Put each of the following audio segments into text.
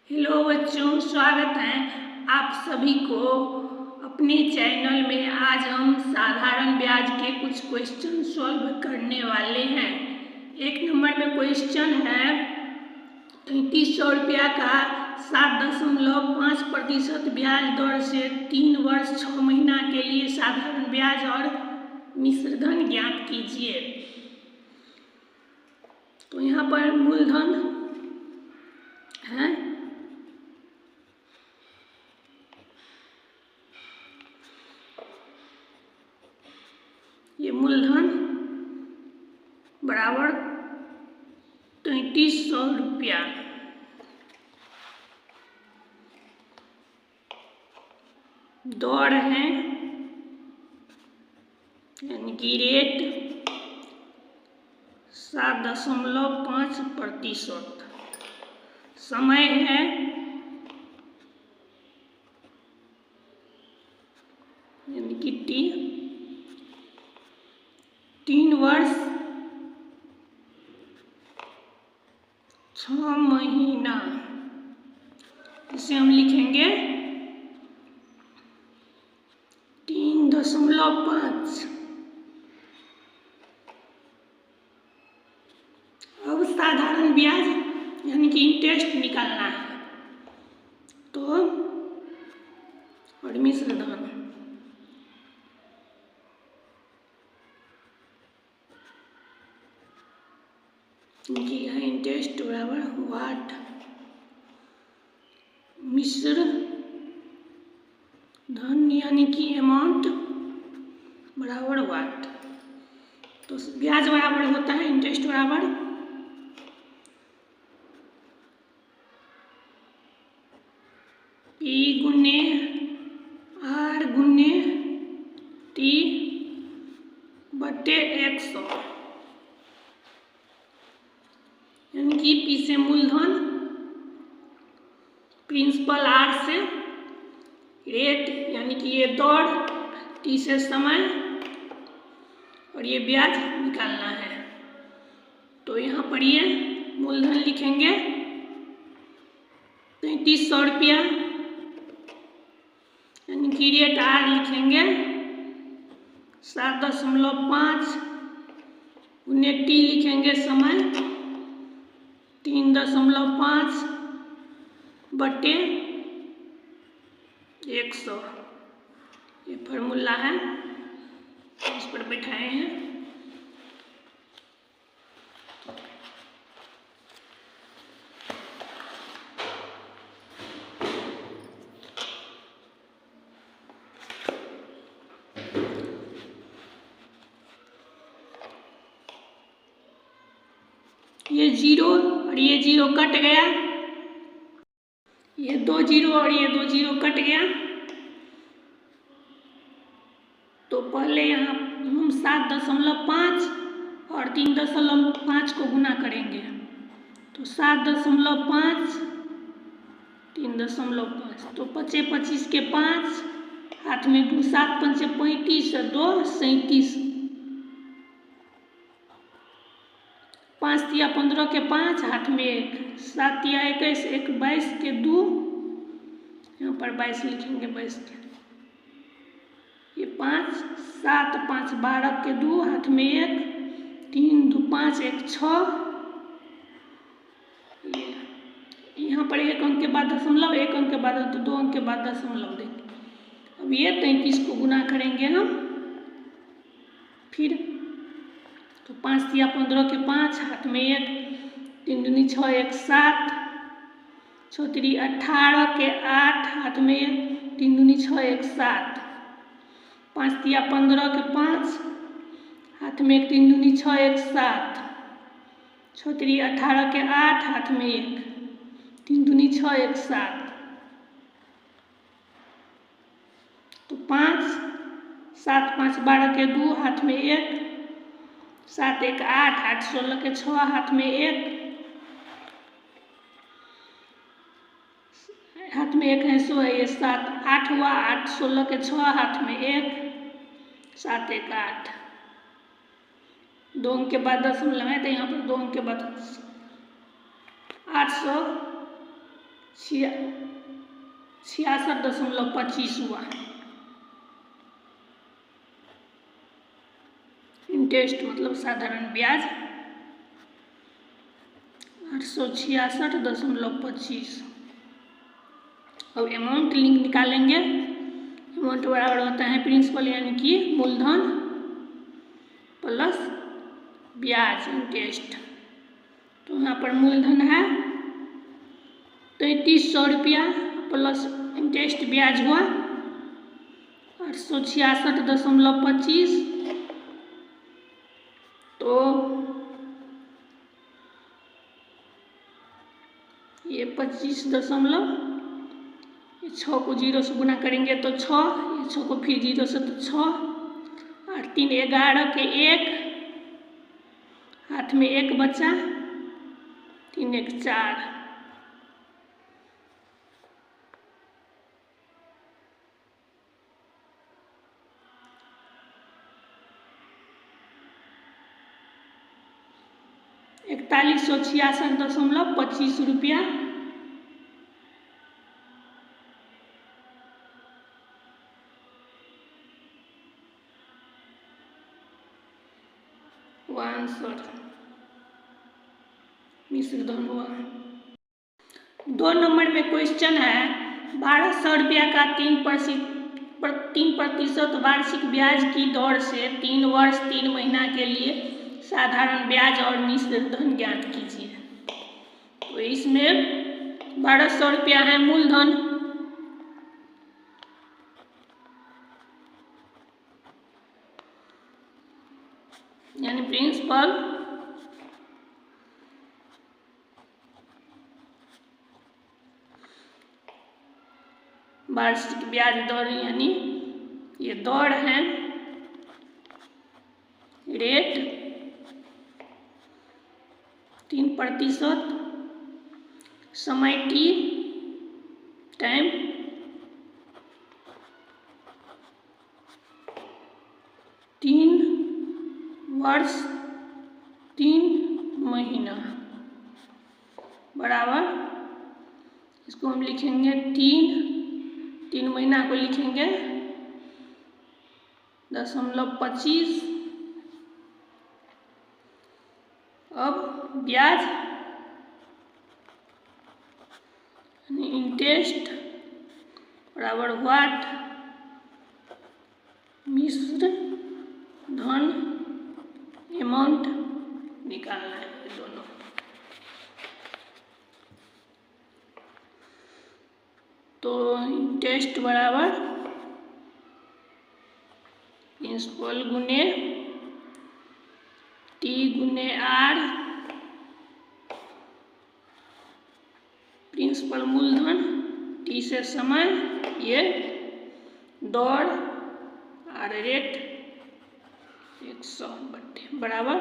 Hello बच्चों, स्वागत है आप सभी को अपने चैनल में। आज हम साधारण ब्याज के कुछ क्वेश्चन सॉल्व करने वाले हैं। 1 नंबर में क्वेश्चन है 3300 रुपया का 7.5% ब्याज दर से 3 वर्ष 6 महीना के लिए साधारण ब्याज और मिश्र धन ज्ञात कीजिए। तो यहाँ पर मूलधन है, ये मूलधन बराबर 3300 रुपया। दर है यानी कि रेट 7.5%। समय है यानी कि 3 वर्ष 6 महीना। इसे हम लिखेंगे 3.5। अब साधारण ब्याज यानी कि इंटरेस्ट निकालना है, तो और मिश्र धन कि है इंटरेस्ट बराबर वाट मिश्र धन यानी कि अमाउंट बराबर वाट। तो ब्याज बराबर होता है इंटरेस्ट बराबर P गुने R गुने T बटे 100, यानी कि P से मूलधन, प्रिंसिपल R से रेट यानी कि ये दर, T से समय और ये ब्याज निकालना है। तो यहाँ पर ये मूलधन लिखेंगे 3300 रुपया, यानी कि रेट R लिखेंगे 7.5 गुने T लिखेंगे समय 3.5 बटे 100। ये फॉर्मूला है, इस पर बैठाए हैं। ये 0 और ये 0 कट गया, ये 2 0 और ये 2 0 कट गया। तो पहले यहाँ हम 7.5 और 3.5 को गुना करेंगे, तो 7.5 3.5, तो 5 25 के 5, हाथ में 2 7 5 35 2 37, 5 तिया 15 के 5, हाथ में 1, 7 तिया 21 1 22 के 2, यहाँ पर 22 लिखेंगे 22 के, ये 5 7 5 12 के 2, हाथ में 1, 3 2 5 1 6, यहाँ पर 1 अंक के बाद दशमलव, 1 अंक के बाद 2 अंक के बाद दशमलव देंगे। अब ये 33 को गुना करेंगे हम, फिर तो 5 तिया 15 के 5, हाथ में 1, 3 दूनी 6 1 7, 6 3 18 के 8, हाथ में 1, 3 दूनी 6 1 7, 5 तिया 15 के 5, हाथ में 1, 3 दूनी 6 1 7, 6 3 18 के 8, हाथ में 1, 3 दूनी 6 1 7, तो 5 7 5 12 के 2, हाथ में 1, 7 1 8 8 16 के 6, हाथ में 1, हाथ में 1 है 100 है, ये 7 8 हुआ, 8 16 के 6, हाथ में 1, 7 1 8, 2 अंक के बाद दशमलव है, तो यहाँ पर 2 अंक के बाद 800 66.25 हुआ। इंटरेस्ट मतलब साधारण ब्याज 866.25। अब अमाउंट लिंक निकालेंगे। अमाउंट बराबर होता है प्रिंसिपल यानी कि मूलधन प्लस ब्याज इंटरेस्ट। तो यहाँ पर मूलधन है 3300 रुपया प्लस इंटरेस्ट ब्याज हुआ 866.25। तो ये 25.6 को 0 से गुना करेंगे तो 6, ये 6 को फिर 0 से तो 6 और 3 11 के 1, हाथ में 1 बचा, 3 1 4। ₹4166.25 रुपया। आंसर मिश्र धन हुआ। 2 नंबर में क्वेश्चन है 1200 रुपया का 3% वार्षिक ब्याज की दर से 3 वर्ष 3 महीना के लिए साधारण ब्याज और मिश्र धन ज्ञात कीजिए। तो इसमें 1200 रुपया है मूलधन, यानी प्रिंसिपल, वार्षिक ब्याज दर यानी ये दर है, रेट 3%, समय टी टाइम 3 वर्ष 3 महीना बराबर, इसको हम लिखेंगे 3 महीना को लिखेंगे 0.25। अब ब्याज इंटरेस्ट बराबर व्हाट, मिश्र धन अमाउंट निकालना है दोनों। तो इंटरेस्ट बराबर प्रिंसिपल गुने टी गुने आर, प्रिंसिपल मूलधन, टी से समय, ये दर और रेट 100 बराबर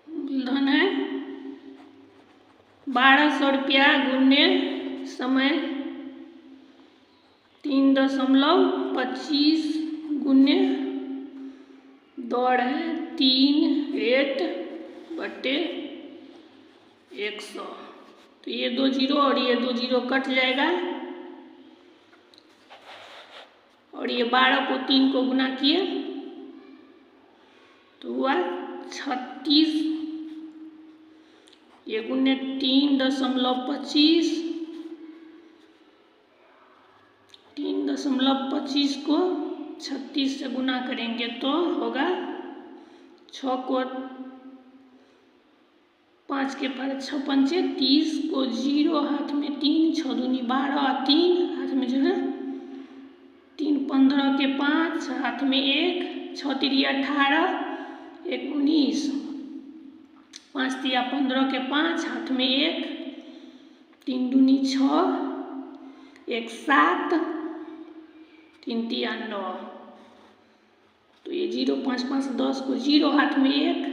मूलधन है 1200 रुपया गुने समय 3.25 गुने दर है 3 रेट बटे 100। तो ये 2 0 और ये 2 0 कट जाएगा और ये 12 को 3 को गुना किए तो हुआ 36, ये गुने 3.25, 3.25 को 36 से गुना करेंगे तो होगा 6 को 5 के पार 6 पंचे 30 को 0, हाथ में 3, 6 दूनी 12, 3 हाथ में जो है 3 15 के 5, हाथ में 1, 6 3 18, 1 19, 5 3 15 के 5, हाथ में 1, 3 दूनी 6, 1 7, 3 3 9। तो ये 0 5 5 10 को 0, हाथ में 1,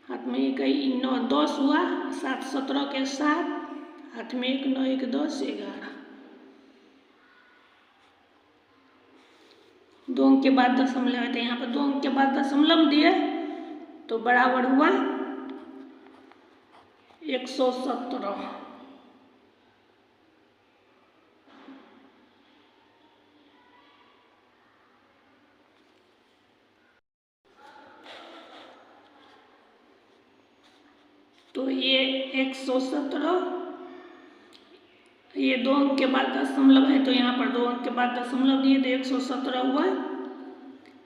हाथ में 1 9 10 हुआ, 7 17 के 7, हाथ में 1 9 1 10 11। 2 अंक के बाद दशमलव है, तो यहाँ पर 2 अंक के बाद दशमलव दिए तो बराबर हुआ 117। तो ये 117, ये 2 अंक के बाद दशमलव है, तो यहाँ पर 2 अंक के बाद दशमलव दिए तो 117 हुआ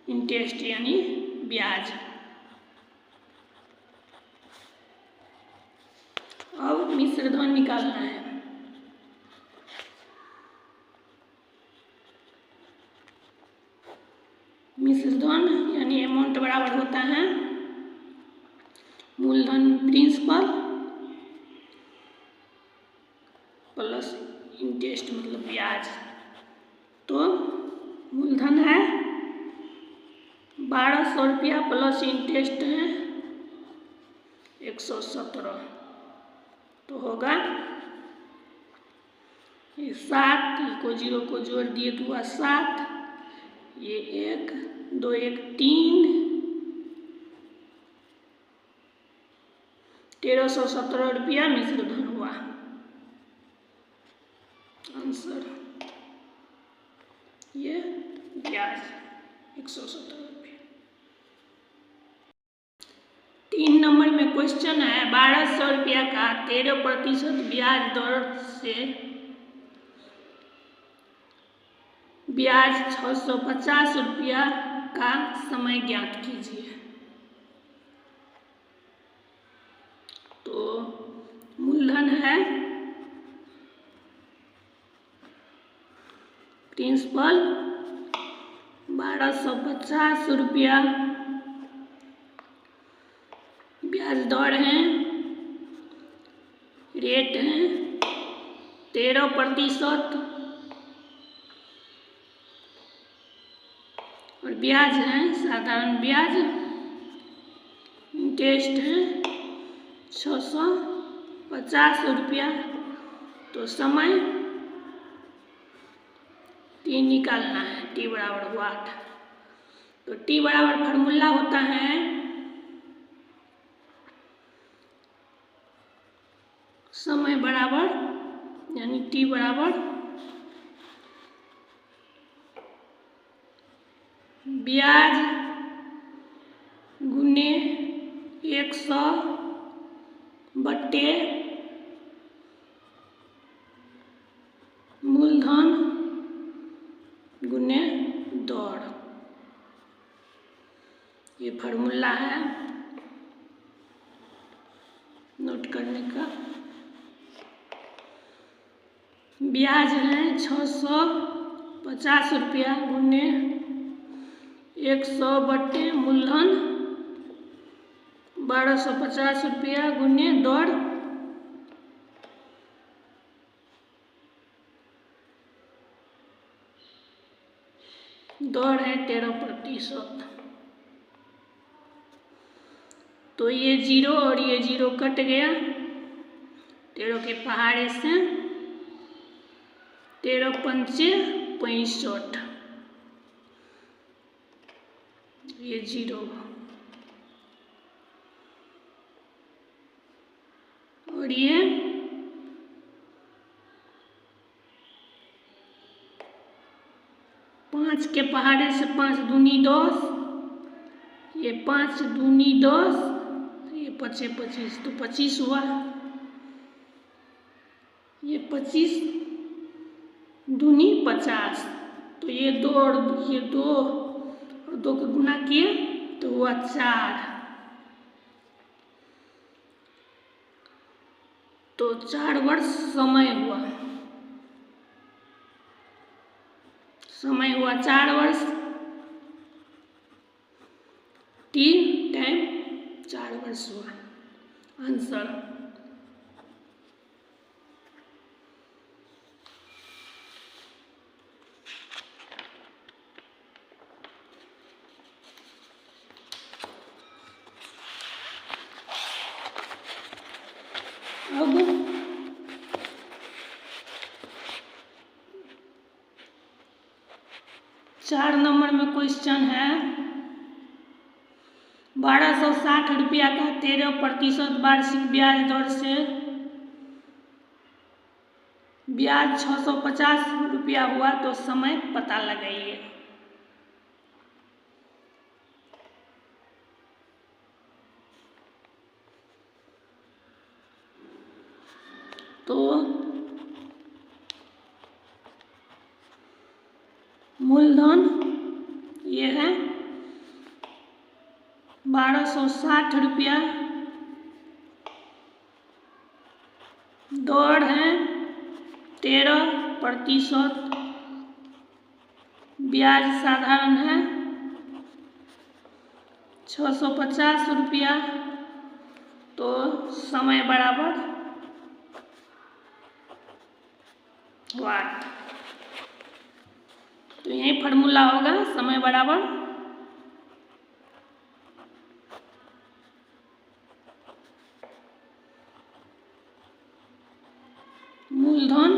इंटरेस्ट यानी ब्याज। अब मिश्रधन निकालना है। मिश्रधन यानी अमाउंट बराबर होता है मूलधन प्रिंसिपल प्लस इंटरेस्ट मतलब ब्याज। तो मूलधन है 1200 रुपया प्लस इंटरेस्ट है 117, तो होगा 7 को 0 को जोड़ दिए तो हुआ 7, ये 1 2 1 3, 1317 रुपया मिश्रधन हुआ आंसर। ये ब्याज 117 रुपया। 3 नंबर में क्वेश्चन है 1200 रुपया का 13% ब्याज दर से ब्याज 650 रुपया का समय ज्ञात कीजिए। तो मूलधन है प्रिंसिपल 1250 रुपया, ब्याज दर है रेट है 13% और ब्याज है साधारण ब्याज, इंटरेस्ट है 650 रुपया। तो समय t निकालना है, t बराबर हुआ 8। तो t बराबर फार्मूला होता है समय बराबर यानी t बराबर ब्याज गुने 100 बट्टे मूलधन गुने दर, ये फार्मूला है नोट करने का। ब्याज है 650 रुपया गुने 100 बट्टे मूलधन 1250 रुपया गुने दर, दर है 13%। तो ये 0 और ये 0 कट गया, 13 के पहाड़े से 13 पंचे 65, ये 0 और ये 5 के पहाड़े से 5 दूनी 10, ये 5 दूनी 10, ये 5 25, तो 25 हुआ, ये 25 दूनी 50, तो ये 2 और ये 2 और 2 को गुना किए तो हुआ 4, तो 4 वर्ष समय हुआ, समय हुआ 4 वर्ष, t टाइम 4 वर्ष हुआ आंसर। अब 6 4 नंबर में क्वेश्चन है 1260 रुपया का 13% वार्षिक ब्याज दर से ब्याज 650 रुपया हुआ तो समय पता लगाइए। तो मूलधन ये है 1260 रुपया, दर है 13%, ब्याज साधारण है 650 रुपया, तो समय बराबर वाट। तो यही फार्मूला होगा, समय बराबर मूलधन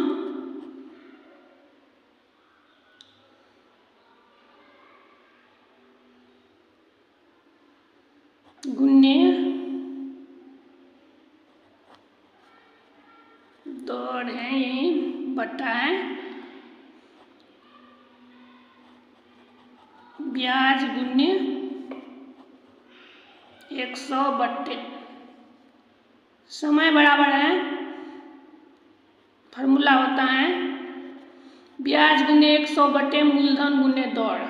गुने दर है, यही बटा है ब्याज गुने 100/। समय बराबर है, फार्मूला होता है ब्याज गुने 100/ मूलधन गुने दर।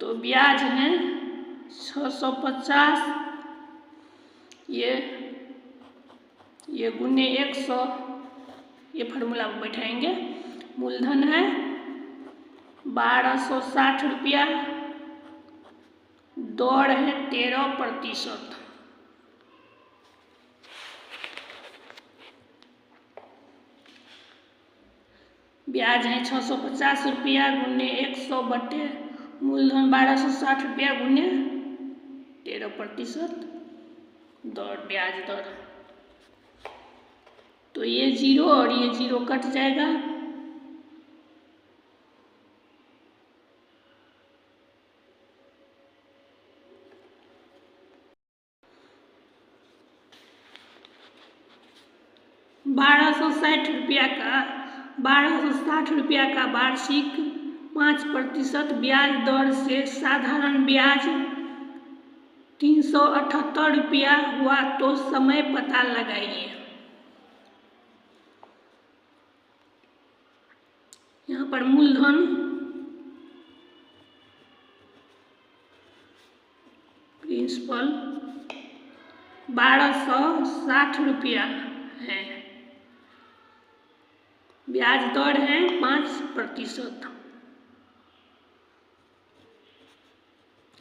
तो ब्याज है 650, ये गुने 100, ये फार्मूला बैठाएंगे। मूलधन है 1260 रुपया, दर है 13%। ब्याज है 650 रुपया गुने 100/, मूलधन 1260 रुपया गुने 13% दर, ब्याज दर। तो ये 0 और ये 0 कट जाएगा, ₹1260 का वार्षिक 5% ब्याज दर से साधारण ब्याज 378 रुपया हुआ तो समय पता लगाइए। यहाँ पर मूलधन प्रिंसिपल 1260 रुपया है, ब्याज दर है 5%,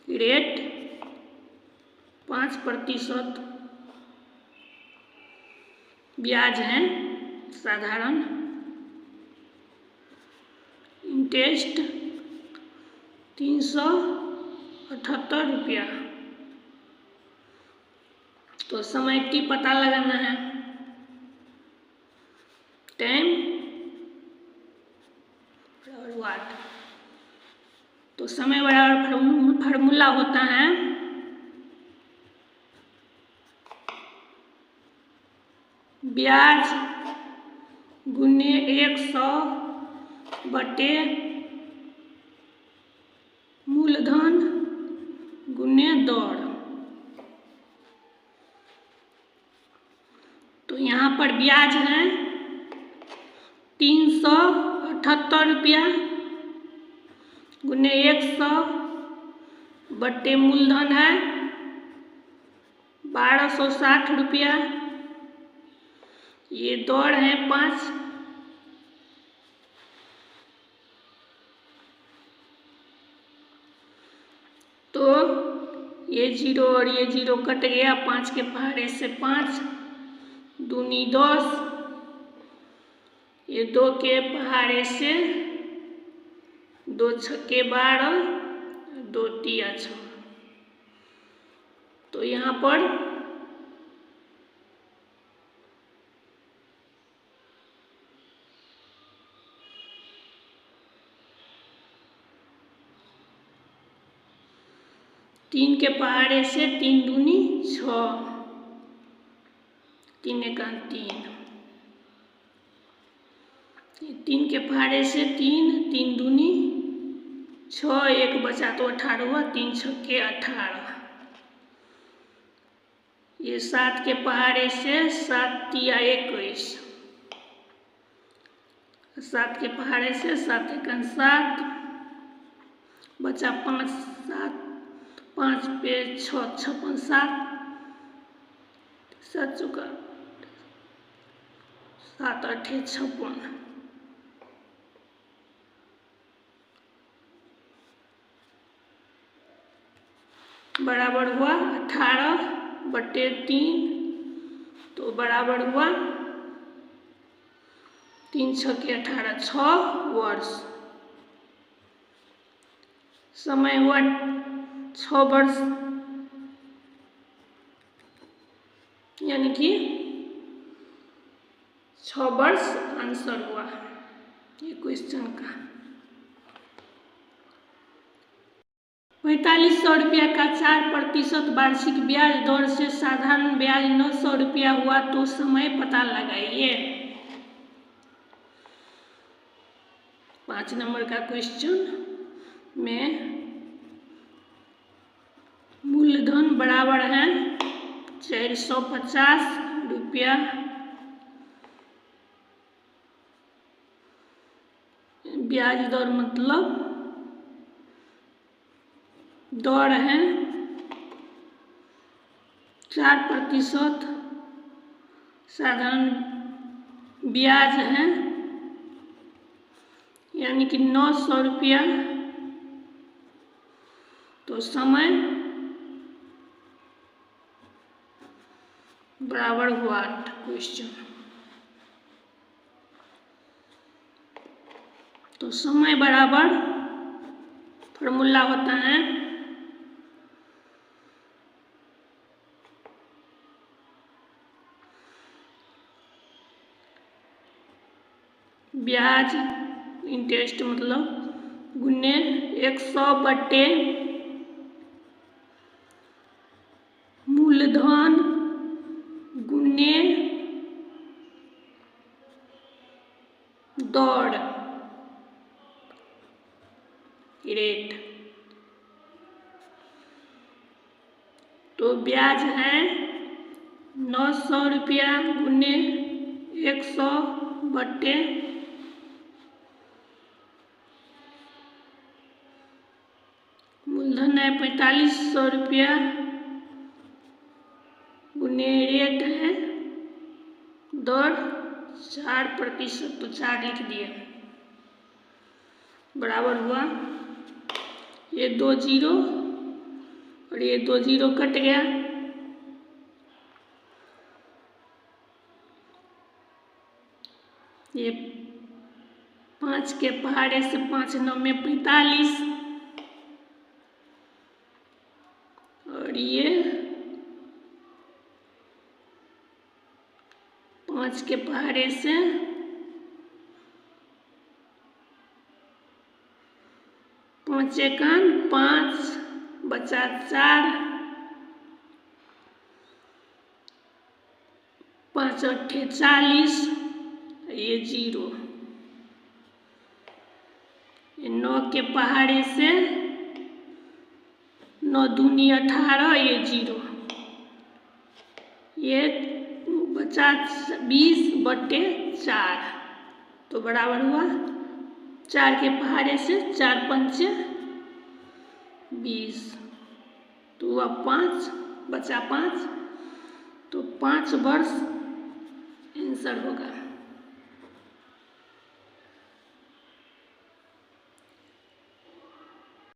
रेट 5%, ब्याज है साधारण, इंटरेस्ट 378 रुपया। तो समय टी पता लगाना है, टाइम और वाट। तो समय बराबर फार्मूला होता है ब्याज गुने 100/, मूलधन गुने दर। तो यहाँ पर ब्याज है 378 रुपया गुने 100/, मूलधन है 1260 रुपया, ये दर है 5। तो ये 0 और ये 0 कट गया, 5 के पहाड़े से 5 दूनी 10, ये 2 के पहाड़े से 2 छक्के 12, 2 तिया 6। तो यहाँ पर 3 के पहाड़े से 3 दूनी 6, 3 एका 3, 3 के पहाड़े से 3, 3 दूनी 6, 1 बचा तो 18 हुआ, 3 छक्के 18। ये 7 के पहाड़े से 7 तिया 21, 7 के पहाड़े से 7 एका 7, बचा 5, 7, 5 पे 6, 56, 7, 7 चौका 7 8 56, बराबर हुआ 18/3, तो बराबर हुआ 3 छक्के 18, 6 वर्ष। समय हुआ 6 वर्ष, यानी कि 6 वर्ष आंसर हुआ ये क्वेश्चन का। 4500 रुपया का 4% वार्षिक ब्याज दर से साधारण ब्याज 900 रुपया हुआ तो समय पता लगाइए। 5 नंबर का क्वेश्चन में मूलधन बराबर है 450 रुपया, ब्याज दर मतलब दर है 4%, साधारण ब्याज है यानी कि 900 रुपया, तो समय बराबर हुआ 8 क्वेश्चन। तो समय बराबर फॉर्मूला होता है ब्याज इंटरेस्ट मतलब गुने 100 बटे मूलधन गुने दर रेट। तो ब्याज है 900 रुपया गुने 100 बटे मूलधन है 4500 रुपया गुने रेट है दर 4%, तो 4 लिख दिए, बराबर हुआ ये 2 जीरो और ये 2 जीरो कट गया, ये 5 के पहाड़े से 5 9 में 45 और ये 5 के पहाड़े से 5 एका 5 बचा 4, 5 8 40, ये 0, ये 9 के पहाड़े से 9 दूनी 18, ये 0, ये बचा 20 बटे 4, तो बराबर हुआ 4 के पहाड़े से 4 पंचे 20, तो हुआ 5 बचा 5, तो 5 वर्ष आंसर होगा।